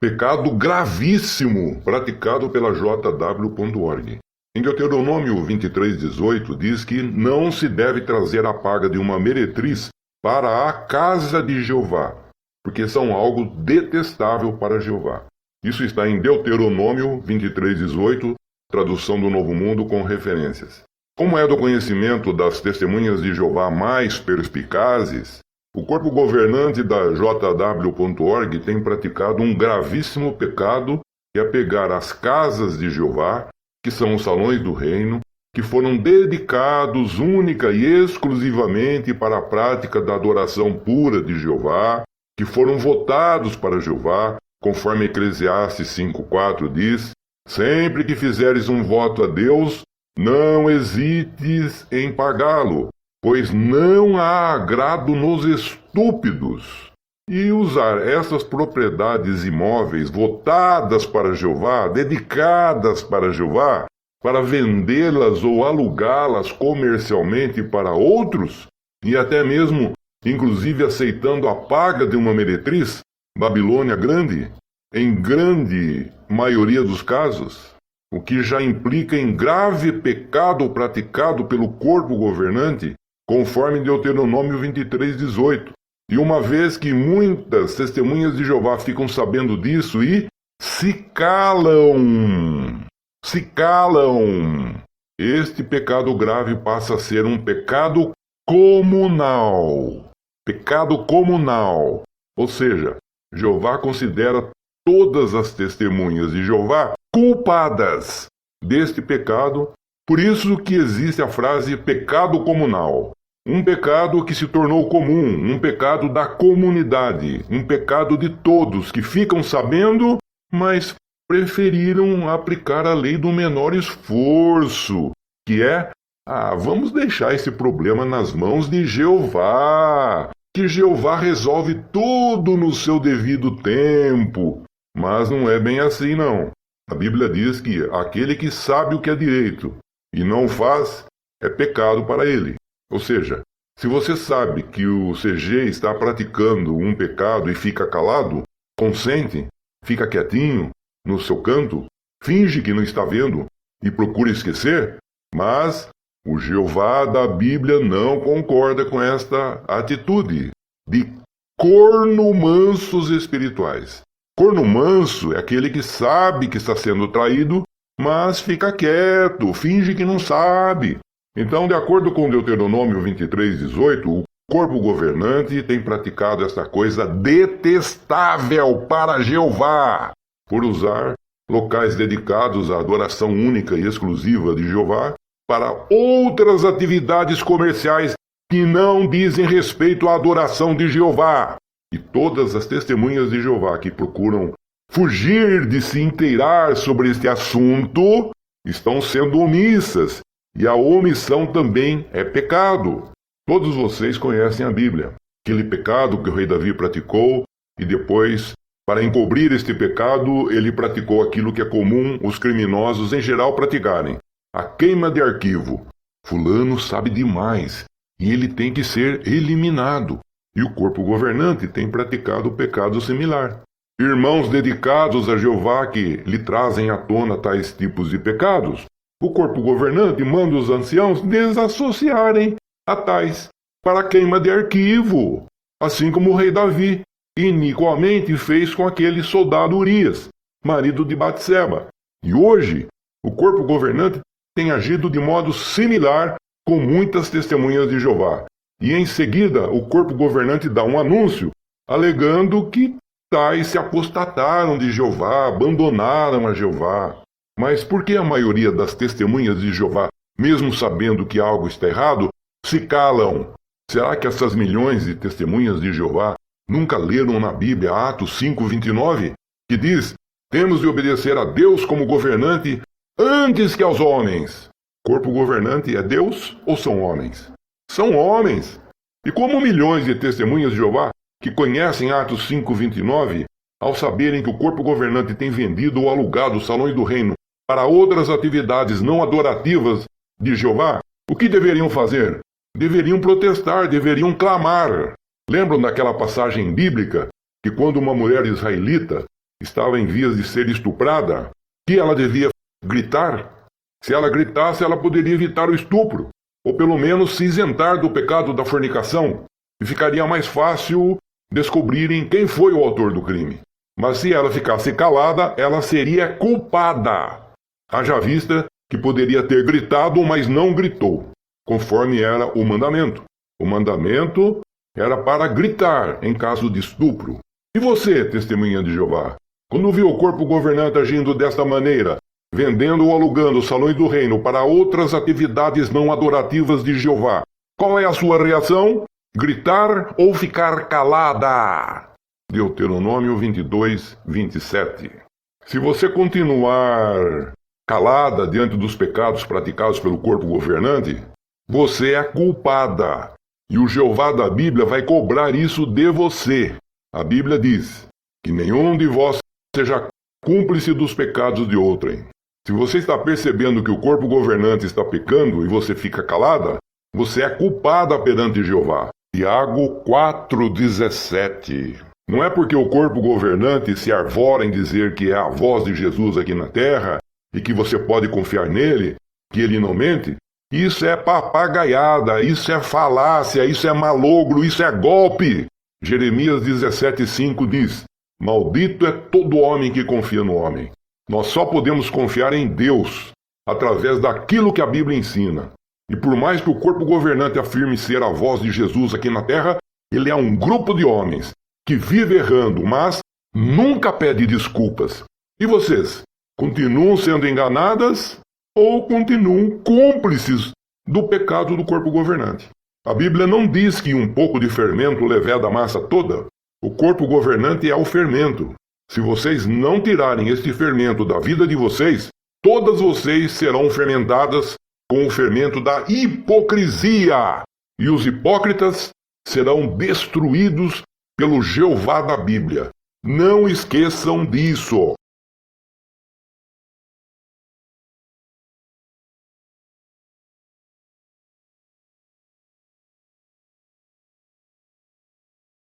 Pecado gravíssimo praticado pela JW.org. Em Deuteronômio 23:18 diz que não se deve trazer a paga de uma meretriz para a casa de Jeová, porque são algo detestável para Jeová. Isso está em Deuteronômio 23:18, tradução do Novo Mundo com referências. Como é do conhecimento das testemunhas de Jeová mais perspicazes, o corpo governante da JW.org tem praticado um gravíssimo pecado, que é pegar as casas de Jeová, que são os salões do reino, que foram dedicados única e exclusivamente para a prática da adoração pura de Jeová, que foram votados para Jeová, conforme Eclesiastes 5:4 diz: sempre que fizeres um voto a Deus, não hesites em pagá-lo, pois não há agrado nos estúpidos. E usar essas propriedades imóveis votadas para Jeová, dedicadas para Jeová, para vendê-las ou alugá-las comercialmente para outros, e até mesmo, inclusive aceitando a paga de uma meretriz, Babilônia Grande, em grande maioria dos casos, o que já implica em grave pecado praticado pelo corpo governante, conforme Deuteronômio 23:18. E uma vez que muitas testemunhas de Jeová ficam sabendo disso e se calam, este pecado grave passa a ser um pecado comunal. Pecado comunal. Ou seja, Jeová considera todas as testemunhas de Jeová culpadas deste pecado. Por isso que existe a frase pecado comunal. Um pecado que se tornou comum, um pecado da comunidade, um pecado de todos que ficam sabendo, mas preferiram aplicar a lei do menor esforço, que é, vamos deixar esse problema nas mãos de Jeová, que Jeová resolve tudo no seu devido tempo. Mas não é bem assim, não. A Bíblia diz que aquele que sabe o que é direito e não faz, é pecado para ele. Ou seja, se você sabe que o CG está praticando um pecado e fica calado, consente, fica quietinho, no seu canto, finge que não está vendo e procura esquecer, mas o Jeová da Bíblia não concorda com esta atitude de corno mansos espirituais. Corno manso é aquele que sabe que está sendo traído, mas fica quieto, finge que não sabe. Então, de acordo com Deuteronômio 23:18, o corpo governante tem praticado esta coisa detestável para Jeová, por usar locais dedicados à adoração única e exclusiva de Jeová para outras atividades comerciais que não dizem respeito à adoração de Jeová. E todas as testemunhas de Jeová que procuram fugir de se inteirar sobre este assunto estão sendo omissas. E a omissão também é pecado. Todos vocês conhecem a Bíblia. Aquele pecado que o rei Davi praticou e depois, para encobrir este pecado, ele praticou aquilo que é comum os criminosos em geral praticarem: a queima de arquivo. Fulano sabe demais e ele tem que ser eliminado. E o corpo governante tem praticado pecado similar. Irmãos dedicados a Jeová que lhe trazem à tona tais tipos de pecados, o corpo governante manda os anciãos desassociarem a tais para a queima de arquivo, assim como o rei Davi iniquamente fez com aquele soldado Urias, marido de Batseba. E hoje, o corpo governante tem agido de modo similar com muitas testemunhas de Jeová. E em seguida, o corpo governante dá um anúncio, alegando que tais se apostataram de Jeová, abandonaram a Jeová. Mas por que a maioria das testemunhas de Jeová, mesmo sabendo que algo está errado, se calam? Será que essas milhões de testemunhas de Jeová nunca leram na Bíblia Atos 5:29, que diz: temos de obedecer a Deus como governante antes que aos homens? Corpo governante é Deus ou são homens? São homens. E como milhões de testemunhas de Jeová que conhecem Atos 5:29, ao saberem que o corpo governante tem vendido ou alugado os salões do reino para outras atividades não adorativas de Jeová, o que deveriam fazer? Deveriam protestar, deveriam clamar. Lembram daquela passagem bíblica que quando uma mulher israelita estava em vias de ser estuprada, que ela devia gritar? Se ela gritasse, ela poderia evitar o estupro, ou pelo menos se isentar do pecado da fornicação, e ficaria mais fácil descobrirem quem foi o autor do crime. Mas se ela ficasse calada, ela seria culpada. Haja vista que poderia ter gritado, mas não gritou, conforme era o mandamento. O mandamento era para gritar em caso de estupro. E você, testemunha de Jeová, quando viu o corpo governante agindo desta maneira, vendendo ou alugando os salões do reino para outras atividades não adorativas de Jeová, qual é a sua reação? Gritar ou ficar calada? Deuteronômio 22, 27. Se você continuar calada diante dos pecados praticados pelo corpo governante, você é culpada. E o Jeová da Bíblia vai cobrar isso de você. A Bíblia diz que nenhum de vós seja cúmplice dos pecados de outrem. Se você está percebendo que o corpo governante está pecando e você fica calada, você é culpada perante Jeová. Tiago 4,17. Não é porque o corpo governante se arvora em dizer que é a voz de Jesus aqui na terra e que você pode confiar nele, que ele não mente. Isso é papagaiada, isso é falácia, isso é malogro, isso é golpe. Jeremias 17,5 diz: maldito é todo homem que confia no homem. Nós só podemos confiar em Deus através daquilo que a Bíblia ensina. E por mais que o corpo governante afirme ser a voz de Jesus aqui na terra, ele é um grupo de homens que vive errando, mas nunca pede desculpas. E vocês, continuam sendo enganadas ou continuam cúmplices do pecado do corpo governante? A Bíblia não diz que um pouco de fermento leveda a massa toda. O corpo governante é o fermento. Se vocês não tirarem este fermento da vida de vocês, todas vocês serão fermentadas com o fermento da hipocrisia. E os hipócritas serão destruídos pelo Jeová da Bíblia. Não esqueçam disso.